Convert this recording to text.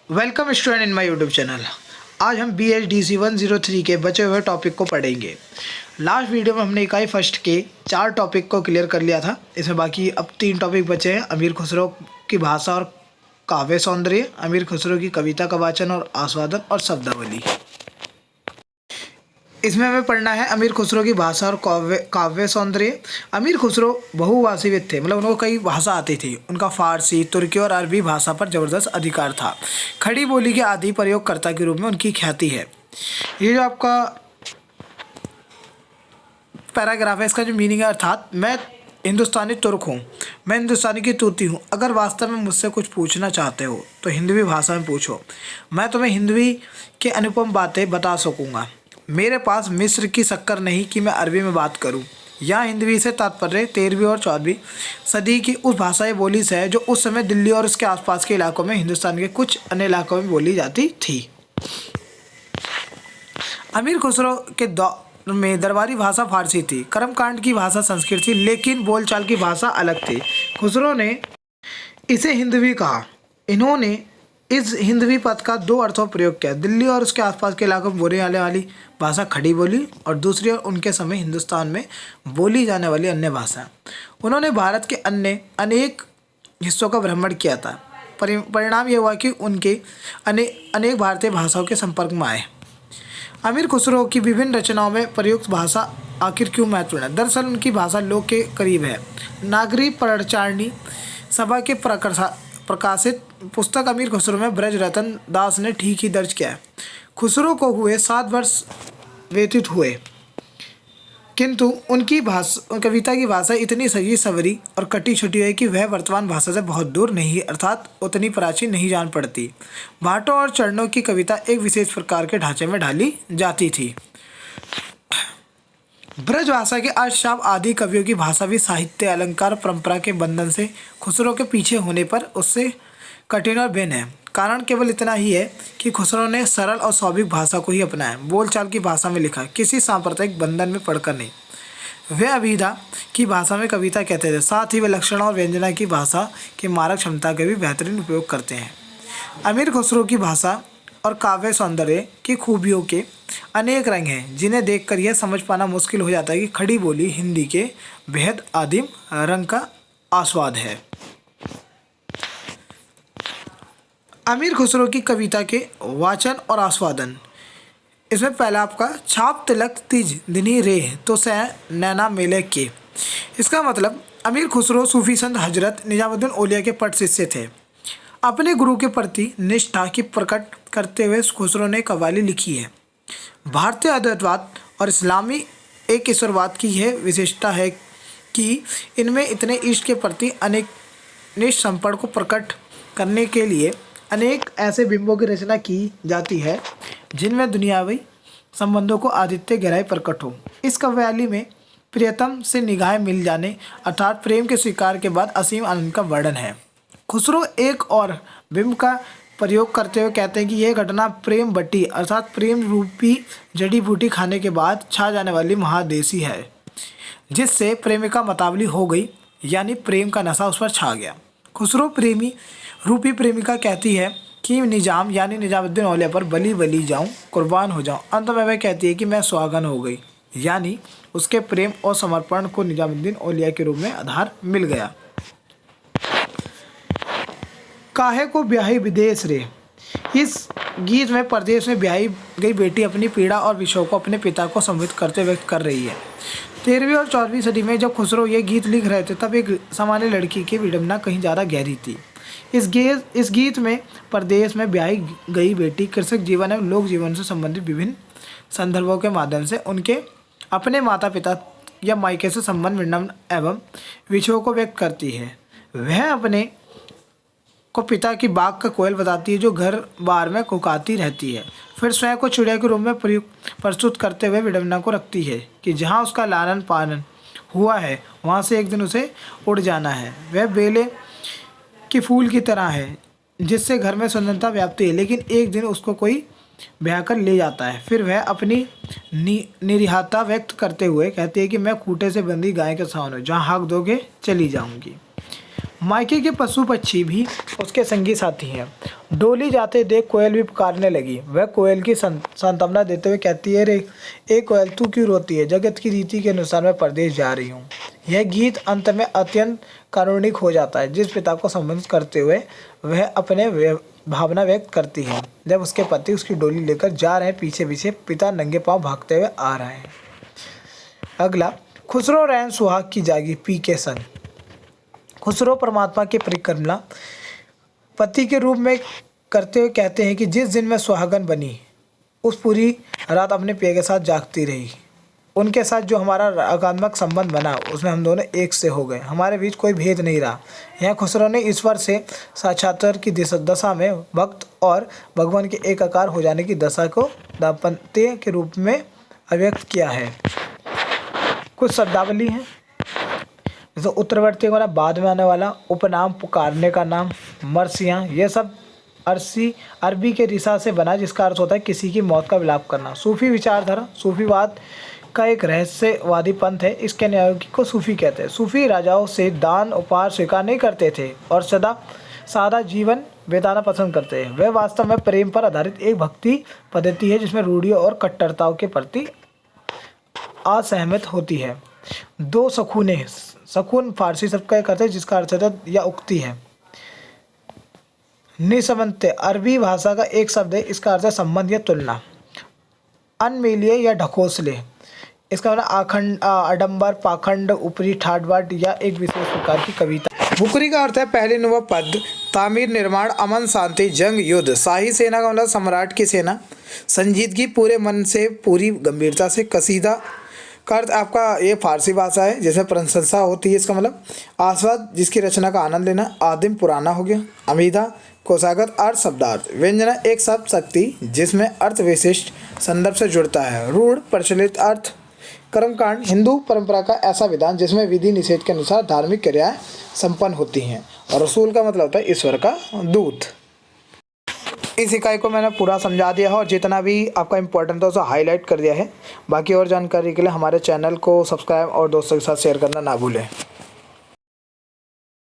Welcome student in my YouTube channel. आज हम BHDC 103 के बचे हुए टॉपिक को पढ़ेंगे। लास्ट वीडियो में हमने इकाई फर्स्ट के 4 टॉपिक को क्लियर कर लिया था। इसमें बाकी अब 3 टॉपिक बचे हैं। अमीर खुसरो की भाषा और काव्य सौंदर्य, अमीर खुसरो की कविता का वाचन और आस्वादन और शब्दावली। इसमें हमें पढ़ना है अमीर खुसरो की भाषा और काव्य सौंदर्य। अमीर खुसरो बहुभाषीविद थे, मतलब उनको कई भाषा आती थी। उनका फारसी, तुर्की और अरबी भाषा पर ज़बरदस्त अधिकार था। खड़ी बोली के आदि प्रयोगकर्ता के रूप में उनकी ख्याति है। ये जो आपका पैराग्राफ है, इसका जो मीनिंग है, अर्थात मैं हिंदुस्तानी तुर्क हूँ, मैं हिंदुस्तानी की तूती हूँ। अगर वास्तव में मुझसे कुछ पूछना चाहते हो तो हिंदवी भाषा में पूछो, मैं तुम्हें हिंदवी के अनुपम बातें बता सकूँगा। मेरे पास मिस्र की शक्कर नहीं कि मैं अरबी में बात करूं। यहाँ हिंदवी से तात्पर्य 13वीं और 14वीं सदी की उस भाषाई बोली से है जो उस समय दिल्ली और उसके आसपास के इलाकों में, हिंदुस्तान के कुछ अन्य इलाकों में बोली जाती थी। अमीर खुसरो के दौर में दरबारी भाषा फारसी थी, कर्मकांड की भाषा संस्कृत थी, लेकिन बोलचाल की भाषा अलग थी। खुसरो ने इसे हिंदवी कहा। इन्होंने इस हिंदवी पद का 2 अर्थों में प्रयोग किया। दिल्ली और उसके आसपास के इलाकों में बोली जाने वाली भाषा खड़ी बोली और दूसरी ओर उनके समय हिंदुस्तान में बोली जाने वाली अन्य भाषा। उन्होंने भारत के अन्य अनेक हिस्सों का भ्रमण किया था। परिणाम यह हुआ कि उनके अनेक भारतीय भाषाओं के संपर्क में आए। अमीर खुसरो की विभिन्न रचनाओं में प्रयुक्त भाषा आखिर क्यों महत्वपूर्ण है? दरअसल उनकी भाषा लोक के करीब है। नागरी परचारणी सभा के प्रकाशित पुस्तक अमीर खुसरो में ब्रज रतन दास ने ठीक ही दर्ज किया है। खुसरो को हुए 7 वर्ष व्यतीत हुए, किंतु उनकी कविता की भाषा इतनी सजी सवरी और कटी छुटी है कि वह वर्तमान भाषा से बहुत दूर नहीं, अर्थात उतनी प्राचीन नहीं जान पड़ती। भाटों और चरणों की कविता एक विशेष प्रकार के ढांचे में ढाली जाती थी। ब्रज भाषा के अष्टाव आदि कवियों की भाषा भी साहित्य अलंकार परंपरा के बंधन से खुसरो के पीछे होने पर उससे कठिन और भिन्न है। कारण केवल इतना ही है कि खुसरो ने सरल और स्वाभाविक भाषा को ही अपनाया, बोलचाल की भाषा में लिखा, किसी सांप्रदायिक बंधन में पढ़कर नहीं। वे अभिधा की भाषा में कविता कहते थे, साथ ही वे लक्षण और व्यंजना की भाषा की मारक क्षमता के भी बेहतरीन उपयोग करते हैं। अमीर खुसरो की भाषा और काव्य सौंदर्य की खूबियों के अनेक रंग हैं, जिन्हें देखकर यह समझ पाना मुश्किल हो जाता है कि खड़ी बोली हिंदी के बेहद आदिम रंग का आस्वाद है। अमीर खुसरो की कविता के वाचन और आस्वादन। इसमें पहला आपका छाप तिलक तिज दिनी रे तो से नैना मेले के। इसका मतलब अमीर खुसरो सूफी संत हजरत निजामुद्दीन औलिया के पट शिष्य थे। अपने गुरु के प्रति निष्ठा की प्रकट करते हुए खुसरो ने कव्वाली लिखी है। भारतीय अद्वैतवाद और इस्लामी एक ईश्वरवाद की यह विशेषता है कि इनमें इतने इष्ट के प्रति अनेक निष्ठ संपर्क को प्रकट करने के लिए अनेक ऐसे बिंबों की रचना की जाती है जिनमें दुनियावी संबंधों को आदित्य गहराई प्रकट हो। इस कव्वाली में प्रियतम से निगाहें मिल जाने, अर्थात प्रेम के स्वीकार के बाद असीम आनंद का वर्णन है। खुसरो एक और बिंब का प्रयोग करते हुए कहते हैं कि यह घटना प्रेम बट्टी, अर्थात प्रेम रूपी जड़ी बूटी खाने के बाद छा जाने वाली महादेसी है, जिससे प्रेमिका मतावली हो गई, यानी प्रेम का नशा उस पर छा गया। खुसरो प्रेमी रूपी प्रेमिका कहती है कि निजाम यानी निजामुद्दीन औलिया पर बली बली जाऊं, कुर्बान हो जाऊं। अंत में वह कहती है कि मैं सुहागन हो गई, यानी उसके प्रेम और समर्पण को निजामुद्दीन औलिया के रूप में आधार मिल गया। काहे को ब्याही विदेश रे। इस गीत में परदेश में ब्याही गई बेटी अपनी पीड़ा और विषयों को अपने पिता को संबोधित करते व्यक्त कर रही है। 13वीं और 14वीं सदी में जब खुसरो ये गीत लिख रहे थे, तब एक सामान्य लड़की की विडंबना कहीं ज़्यादा गहरी थी। इस गीत में परदेश में ब्याही गई बेटी कृषक जीवन एवं लोक जीवन से संबंधित विभिन्न संदर्भों के माध्यम से उनके अपने माता पिता या मायके से संबंध विडंबना एवं विषयों को व्यक्त करती है। वह अपने को पिता की बाग का कोयल बताती है जो घर बार में कुकाती रहती है। फिर स्वयं को चिड़िया के रूप में प्रस्तुत करते हुए विडंबना को रखती है कि जहाँ उसका लालन पालन हुआ है वहाँ से एक दिन उसे उड़ जाना है। वह बेले की फूल की तरह है जिससे घर में सुंदरता व्याप्ति है, लेकिन एक दिन उसको कोई ब्याह कर ले जाता है। फिर वह अपनी निरीहता व्यक्त करते हुए कहती है कि मैं खूंटे से बंधी गाय के समान हूँ, जहाँ हाक दोगे चली जाऊँगी। मायके के पशु पक्षी भी उसके संगी साथी हैं। डोली जाते देख कोयल भी पुकारने लगी। वह कोयल की सांत्वना देते हुए कहती है, रे ए कोयल तू क्यों रोती है? जगत की रीति के अनुसार मैं परदेश जा रही हूँ। यह गीत अंत में अत्यंत कारुणिक हो जाता है। जिस पिता को संबोधित करते हुए वह अपने भावना व्यक्त करती है। जब उसके पति उसकी डोली लेकर जा रहे हैं, पीछे पीछे पिता नंगे पांव भागते हुए आ रहे हैं। अगला, खुसरो रैन सुहाग की जागी पी के संग। खुसरो परमात्मा की परिक्रमा पति के रूप में करते हुए कहते हैं कि जिस दिन मैं सुहागन बनी उस पूरी रात अपने पिया के साथ जागती रही। उनके साथ जो हमारा आध्यात्मिक संबंध बना उसमें हम दोनों एक से हो गए। हमारे बीच कोई भेद नहीं रहा। यहाँ खुसरो ने ईश्वर से साक्षात्कार की दशा में भक्त और भगवान के एकाकार हो जाने की दशा को दाम्पत्य के रूप में अभिव्यक्त किया है। कुछ शब्दावली हैं जैसे उत्तरवर्ती वाला, बाद में आने वाला, उपनाम पुकारने का नाम, मरसियाँ, ये सब अरबी के रिसा से बना जिसका अर्थ होता है किसी की मौत का विलाप करना। सूफी विचारधारा सूफीवाद का एक रहस्यवादी पंथ है। इसके न्यायोगी को सूफी कहते हैं। सूफी राजाओं से दान उपहार स्वीकार नहीं करते थे और सदा सादा जीवन बिताना पसंद करते हैं। वह वास्तव में प्रेम पर आधारित एक भक्ति पद्धति है जिसमें रूढ़ियों और कट्टरताओं के प्रति असहमत होती है। दो सखूने, सकून फारसी शब्द का एक अर्थ है जिसका अर्थ है या उक्ति है। निसंबंध अरबी भाषा का एक शब्द है, इसका अर्थ है संबंध या तुलना। अनमेलिए या ढकोसले, इसका मतलब आखंड, आडंबर, पाखंड, ऊपरी ठाट बाट या एक विशेष प्रकार की कविता। भुकरी का अर्थ है पहले नुवा पद, तामीर, निर्माण, अमन, शांति, जंग, युद्ध। शाही सेना का मतलब सम्राट की सेना। संजीदगी, पूरे मन से, पूरी गंभीरता से। कसीदा का अर्थ आपका ये फारसी भाषा है जिसमें प्रशंसा होती है, इसका मतलब आस्वाद, जिसकी रचना का आनंद लेना। आदिम पुराना हो गया। अमीदा, कोशागत, अर्थ, शब्दार्थ। व्यंजना, एक शब्द शक्ति जिसमें अर्थ विशिष्ट संदर्भ से जुड़ता है। रूढ़, प्रचलित अर्थ। कर्मकांड, हिंदू परंपरा का ऐसा विधान जिसमें विधि निषेध के अनुसार धार्मिक क्रियाएं संपन्न होती हैं। और रसूल का मतलब होता है ईश्वर का दूत। इस इकाई को मैंने पूरा समझा दिया है और जितना भी आपका इंपॉर्टेंट था उसे हाईलाइट कर दिया है। बाकी और जानकारी के लिए हमारे चैनल को सब्सक्राइब और दोस्तों के साथ शेयर करना ना भूलें।